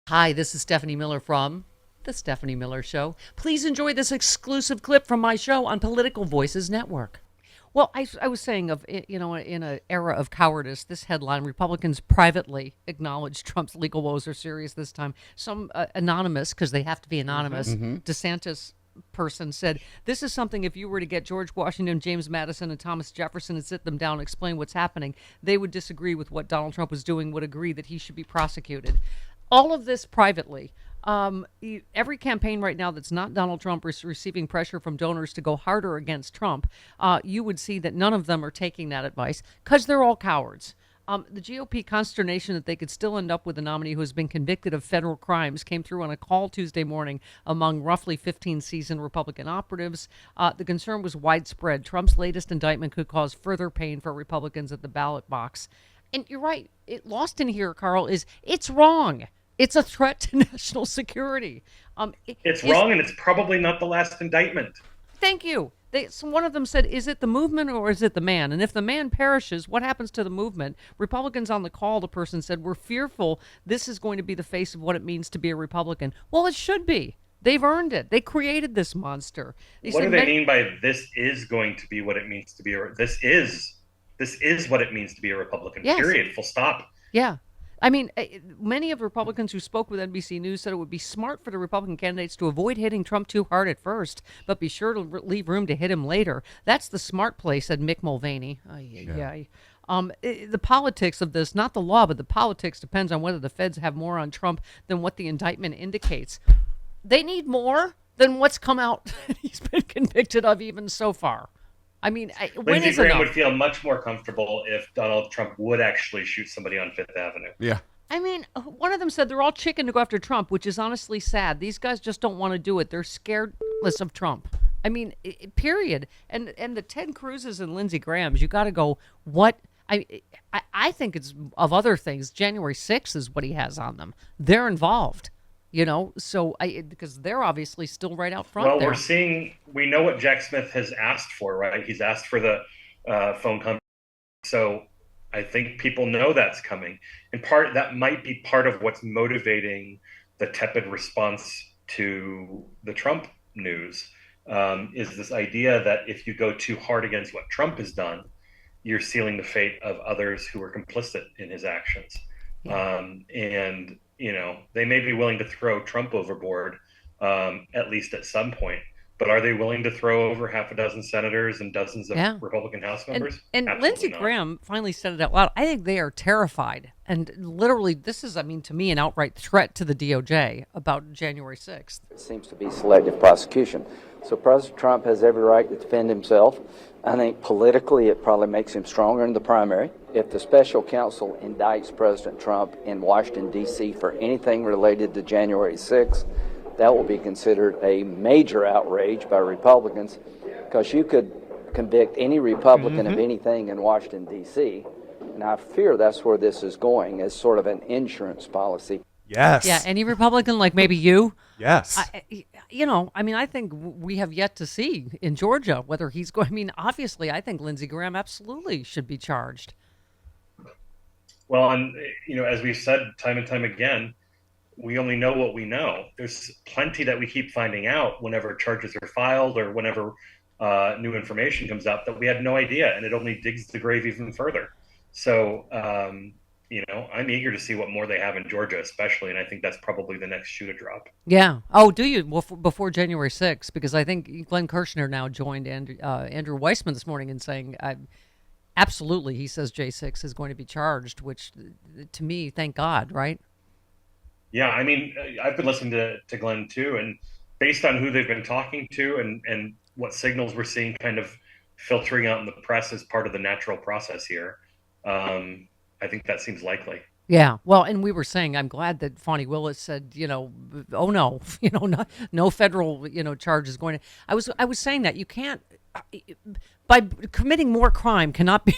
Hi, this is Stephanie Miller from The Stephanie Miller Show. Please enjoy this exclusive clip from my show on Political Voices Network. Well, I was saying in an era of cowardice, this headline: Republicans privately acknowledge Trump's legal woes are serious this time. Some anonymous, because they have to be anonymous, DeSantis person said, this is something if you were to get George Washington, James Madison, and Thomas Jefferson and sit them down and explain what's happening, they would disagree with what Donald Trump was doing, would agree that he should be prosecuted. All of this privately. Every campaign right now that's not Donald Trump is receiving pressure from donors to go harder against Trump. You would see that none of them are taking that advice because they're all cowards. The GOP consternation that they could still end up with a nominee who has been convicted of federal crimes came through on a call Tuesday morning among roughly 15 seasoned Republican operatives. The concern was widespread. Trump's latest indictment could cause further pain for Republicans at the ballot box. And you're right. Lost in here, Carl, is it's wrong. It's a threat to national security. It's wrong, and it's probably not the last indictment. Thank you. One of them said, is it the movement or is it the man? And if the man perishes, what happens to the movement? Republicans on the call, the person said, we're fearful this is going to be the face of what it means to be a Republican. Well, it should be. They've earned it. They created this monster. What do they mean by this is going to be what it means to be this is what it means to be a Republican, yes. Period, full stop. Yeah. I mean, many of the Republicans who spoke with NBC News said it would be smart for the Republican candidates to avoid hitting Trump too hard at first, but be sure to leave room to hit him later. That's the smart play, said Mick Mulvaney. The politics of this, not the law, but the politics depends on whether the feds have more on Trump than what the indictment indicates. They need more than what's come out he's been convicted of even so far. I mean, Lindsey Graham would feel much more comfortable if Donald Trump would actually shoot somebody on Fifth Avenue. Yeah. I mean, one of them said they're all chicken to go after Trump, which is honestly sad. These guys just don't want to do it. They're scaredless of Trump. I mean, period. And the Ted Cruz's and Lindsey Graham's, you got to go, what? I think it's, of other things, January 6th is what he has on them. They're involved. So because they're obviously still right out front. Well, we know what Jack Smith has asked for, right? He's asked for the phone conference. So I think people know that's coming. In part, that might be part of what's motivating the tepid response to the Trump news, is this idea that if you go too hard against what Trump has done, you're sealing the fate of others who were complicit in his actions. Yeah. And they may be willing to throw Trump overboard, at least at some point. But are they willing to throw over half a dozen senators and dozens of Republican House members? And Lindsey Graham finally said it out loud. I think they are terrified. And literally, this is, to me, an outright threat to the DOJ about January 6th. It seems to be selective prosecution. So President Trump has every right to defend himself. I think politically it probably makes him stronger in the primary. If the special counsel indicts President Trump in Washington, D.C. for anything related to January 6th, that will be considered a major outrage by Republicans, because you could convict any Republican of anything in Washington, D.C., and I fear that's where this is going, as sort of an insurance policy. Yes. Yeah, any Republican, like maybe you? Yes. I think we have yet to see in Georgia whether he's going. Obviously, I think Lindsey Graham absolutely should be charged. Well, and, as we've said time and time again, we only know what we know. There's plenty that we keep finding out whenever charges are filed or whenever new information comes out that we had no idea, and it only digs the grave even further. So, I'm eager to see what more they have in Georgia, especially, and I think that's probably the next shoe to drop. Yeah. Oh, do you? Well, before January 6th, because I think Glenn Kirschner now joined Andrew Weissman this morning in saying, absolutely, he says J6 is going to be charged, which to me, thank God, right? Yeah, I've been listening to Glenn too, and based on who they've been talking to and what signals we're seeing kind of filtering out in the press as part of the natural process here, I think that seems likely. Yeah, well, and we were saying, I'm glad that Fani Willis said, oh no, no federal, charge is going to. I was saying that you can't, by committing more crime cannot be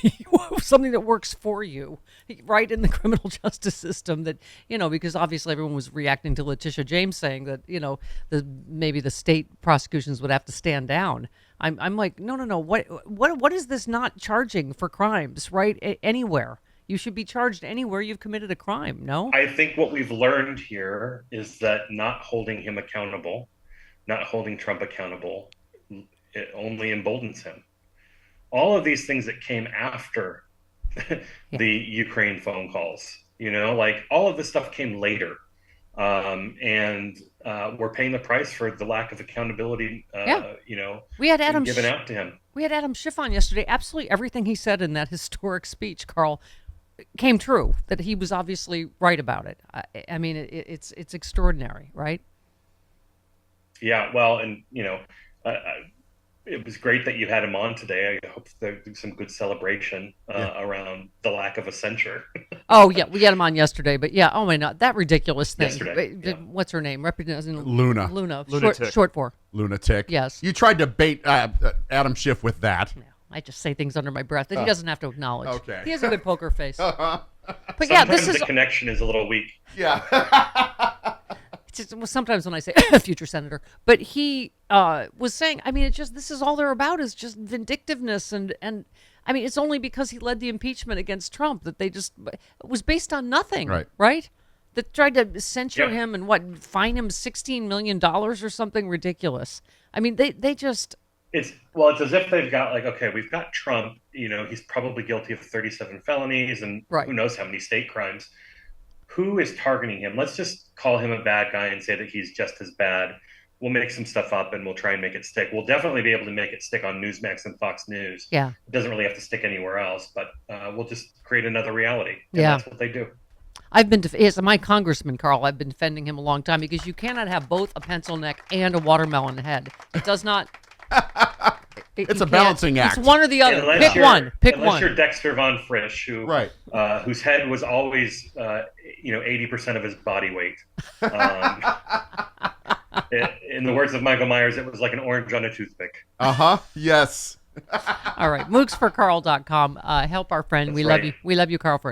something that works for you, right, in the criminal justice system. That because obviously everyone was reacting to Letitia James saying that maybe the state prosecutions would have to stand down. I'm like, no. What is this not charging for crimes, right? Anywhere. You should be charged anywhere you've committed a crime, no? I think what we've learned here is that not holding him accountable, not holding Trump accountable, it only emboldens him. All of these things that came after the Ukraine phone calls, like all of this stuff came later. And we're paying the price for the lack of accountability, we had Adam given out to him. We had Adam Schiff on yesterday. Absolutely everything he said in that historic speech, Carl, came true. That he was obviously right about it. I mean, it's extraordinary, right? Yeah, well, and it was great that you had him on today. I hope there's some good celebration around the lack of a censure. Oh yeah, we had him on yesterday, but yeah, oh my God, that ridiculous thing. Yesterday, yeah. What's her name? Luna. Lunatic. Short for. Lunatic. Yes. You tried to bait Adam Schiff with that. Yeah, I just say things under my breath that he doesn't have to acknowledge. Okay. He has a good poker face. But Sometimes yeah, this is the connection is a little weak. Yeah. sometimes when I say future senator, but he was saying, I mean, this is all they're about is just vindictiveness. And I mean, it's only because he led the impeachment against Trump that it was based on nothing. Right? That tried to censure him and fine him $16 million or something ridiculous. I mean, they just. It's as if they've got okay, we've got Trump, he's probably guilty of 37 felonies and who knows how many state crimes. Who is targeting him? Let's just call him a bad guy and say that he's just as bad. We'll make some stuff up and we'll try and make it stick. We'll definitely be able to make it stick on Newsmax and Fox News. Yeah. It doesn't really have to stick anywhere else, but we'll just create another reality. And that's what they do. I've been, as my congressman, Carl, I've been defending him a long time because you cannot have both a pencil neck and a watermelon head. It does not. It's a balancing act. It's one or the other. Pick one. Unless you're Dexter Von Frisch, whose head was always, 80% of his body weight. In the words of Michael Myers, it was like an orange on a toothpick. Yes. All right. Mooksforcarl.com. Help our friend. That's we right. love you. We love you, Carl.